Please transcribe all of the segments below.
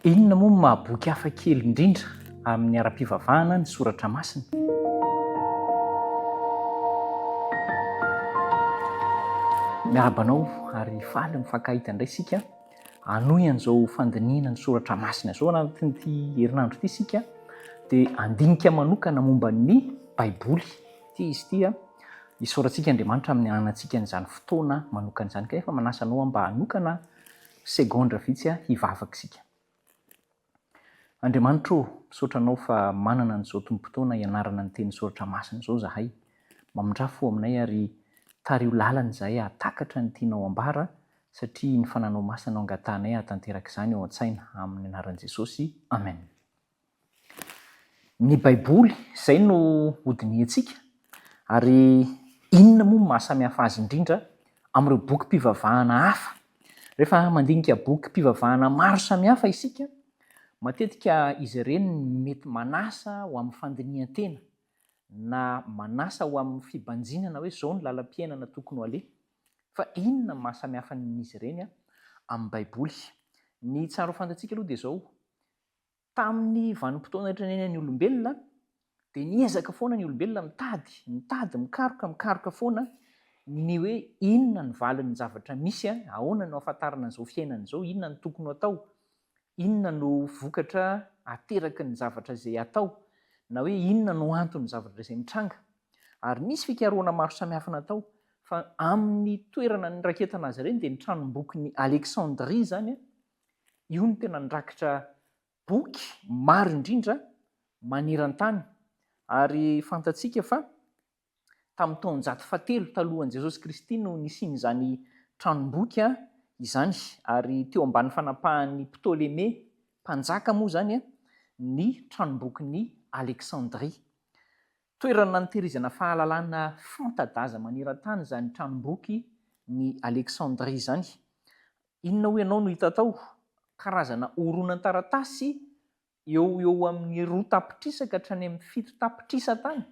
Inona moa mahaboky hafa kely indrindra amin'ny ara-pivavahana ny soratra masina? Miarabanao ary faly mifankahita indray isika hanohy an'izao fandiniana ny soratra masina izao anatin'ity herinandro ity isika dia andinika manokana momba ny baiboly ity izy ity isaorantsika Andriamanitra amin'ny anantsika n'izany fotoana manokana izany. Ka efa manasa anao mba hanokana segondra vitsy hivavaka isika. Andriamanitra misaotra anao fa manana n'izao tombom-potoana ianarana ny teny soratra masina izao zahay. Mamindrafo aminay ary tario lalana izay hatakatra ny tianao ambara satria ny fananao masina angatanay hatanteraka izany ao an-tsaina amin'ny anaran'i Jesosy. Amen. Ny baiboly izay no hodiniantsika ary inona moa mahasamihafa azy indrindra amin'ireo boky mpivavahana hafa. Rehefa mandinika boky mpivavahana maro samihafa isika, matetika izy ireny mety manasa ho amin'ny fandinian-tena na manasa ho amin'ny fibanjinana hoe izao ny lalam-piainana tokony ho aleha. Fa inona mahasamihafa n'izy ireny amin'ny baiboly? Ny tsara ho fantatsika aloha dia izao: tamin'ny vanim-potoana rehetra olombelona dia niezaka foana ny olombelona mitady mikaroka foana ny hoe inona ny valin'ny zavatra misy, ahoana no ahafantarana an'izao fiainana izao, inona ny tokony atao, inona no vokatra ateraky ny zavatra izay atao, na hoe inona no anton'ny zavatra izay mitranga. Ary misy fikarohana maro samihafa natao, fa amin'ny toerana niraketana azy ireny dia ny tranomboky Aleksandria izany, io no tena nirakitra boky maro indrindra maneran-tany. Ary fantatsika fa tamin'ny taonjato fahatelo talohan'i Jesosy Kristy no nisian'izany tranomboky izany, ary teo ambany fanapahan'ny Ptoleme mpanjaka moa izany ny tranombokin'ny Aleksandria. Toerana nitehirizana fahalalana fanta-daza maneran-tany izany tranomboky ny Aleksandria izany. Inona ho ianao no hita tao? Karazana horonan-taratasy eo amin'ny 2 tapitrisa ka hatrany amin'ny 7 tapitrisa tany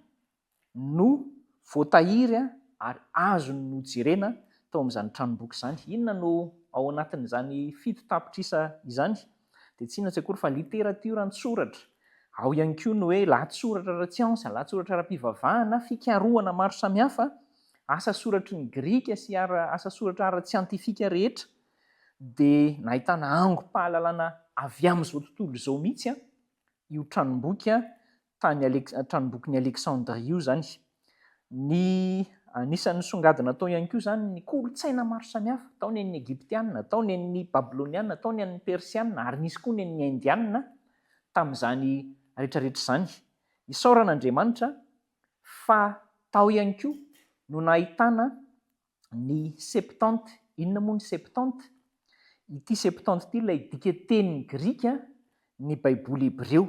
no voatahiry ary azo no jerena tao amin'izany tranomboky izany. Inona no ao anatin'izany 7 tapitrisa izany? Dia tsy inona tsy akory fa literatiora an-tsoratra. Ao ihany koa no hoe lahatsoratra ara-tsiansa, lahatsoratra ara-pivavahana, fikarohana maro samihafa, asa soratry ny Grika sy asa soratra ara-tsiantifika rehetra. Dia nahitana angom-pahalalana avy amin'izao tontolo izao mihitsy io tranomboky tranombokin'ny Aleksandria io izany. Ny anisan'ny songadina tao ihany koa izany ny kolontsaina maro samihafa, tao ny an'ny Egyptianina, tao ny an'ny Babilonianina, tao ny an'ny Persianina, ary nisy koa ny an'ny Indianina tamin'izany rehetrarehetra izany. Isaoran'Andriamanitra fa tao ihany koa no nahitana ny Septante. Inona moa ny Septante? Ity Septante ity ilay dika tenin'ny Grika ny baiboly Hebreo.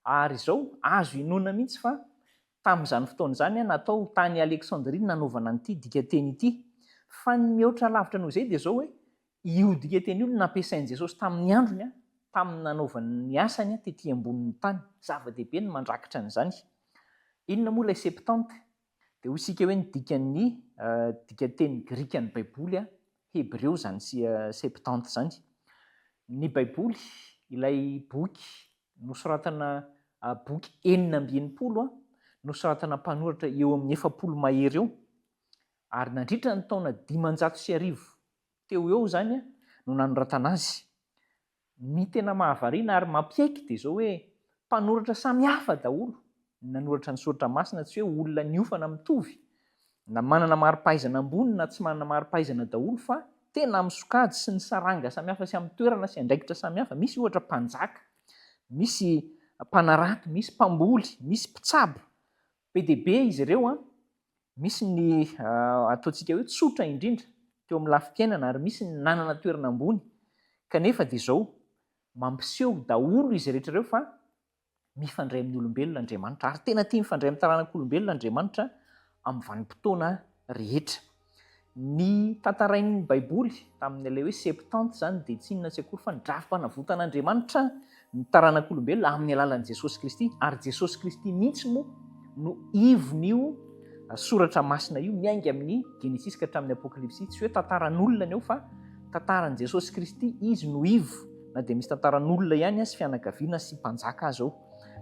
Ary izao azo inoana mihitsy fa tamin'izany fotoana izany natao tany Aleksandria nanaovana an'ity dika teny ity. Fa ny mihoatra lavitra noho izay dia izao hoe io dika teny io no nampiasain'i Jesosy tamin'ny androny, tamin'ny nanaovany ny asany tetỳ ambonin'ny tany. Zava-dehibe ny mandrakitra an'izany. Inona moa ilay Septante? Dia hoy isika hoe ny dikan'ny dika teny Grika ny baiboly Hebreo izany sy Septante izany. Ny baiboly, ilay boky nosoratana boky 690 nosoratana mpanoratra eo amin'ny 700 mahery eo, ary nandritra ny taona 500 teo eo izany no nanoratana azy. Ny tena mahavariana ary mampiaiky dia izao hoe mpanoratra samihafa daholo nanoratra ny soratra masina, tsy hoe olona niofana mitovy na manana mari-pahaizana ambony na tsy manana mari-pahaizana daholo, fa tena amin'ny sokajy sy ny saranga samihafa sy amin'ny toerana sy andraikitra samihafa. Misy ohatra mpanjaka, misy mpanarato, misy mpamboly, misy mpitsabo. Be dia be izy ireo. Misy ny ataontsika hoe tsotra indrindra teo amin'ny lafim-piainana, ary misy ny nanana toerana ambony. Kanefa dia izao mampiseho daholo izy rehetra ireo fa mifandray amin'ny olombelona Andriamanitra, ary tena tia mifandray amin'ny taranak'olombelona Andriamanitra amin'ny vanim-potoana rehetra. Ny tantarain'ny baiboly tamin'ny ilay hoe Septante izany dia tsy inona tsy akory fa ndrafim-panavotan'Andriamanitra ny taranak'olombelona amin'ny alalan'i Jesosy Kristy. Ary Jesosy Kristy mihitsy moa no ivon'io soratra masina io, miainga amin'ny Genesis ka hatramin'ny Apokalipsy. Tsy hoe tantaran'olona ny eo fa tantaran'i Jesosy Kristy, izy no ivo na dia misy tantaran'olona ihany sy fianakaviana sy mpanjaka azy ao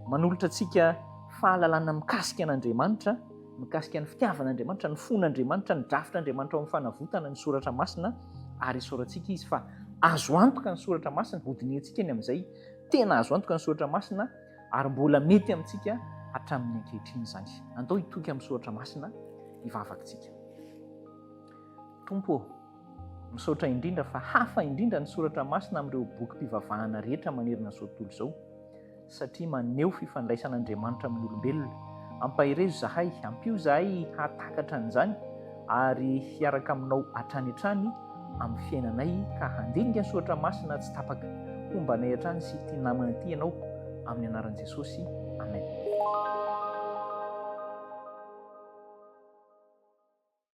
manolotra antsika fahalalana mikasika an'Andriamanitra, mikasika ny fitiavan'Andriamanitra, ny fon'Andriamanitra, ny drafitr'Andriamanitra ao amin'ny fanavotana ny soratra masina, ary isorantsika izy fa azo antoka ny soratra masina, hodiniantsika ny amin'izay tena azo antoka ny soratra masina ary mbola mety amintsika hatramin'ny ankehitriny izany. Andao hitoky amin'ny soratra masina hivavakintsika. Tompo, misaotra indrindra fa hafa indrindra ny soratra masina amin'ireo bokim-pivavahana rehetra manerana izao tontolo izao, satria maneho fifandraisan'Andriamanitra amin'ny olombelona. Ampahirezo zahay, ampio zahay hatakatra an'izany ary hiaraka aminao hatrany hatrany amin'ny fiainanay ka handinika ny soratra masina tsy tapaka. Hombanay hatrany sy ity namana ity ianao amin'ny anaran'i Jesosy. Amen.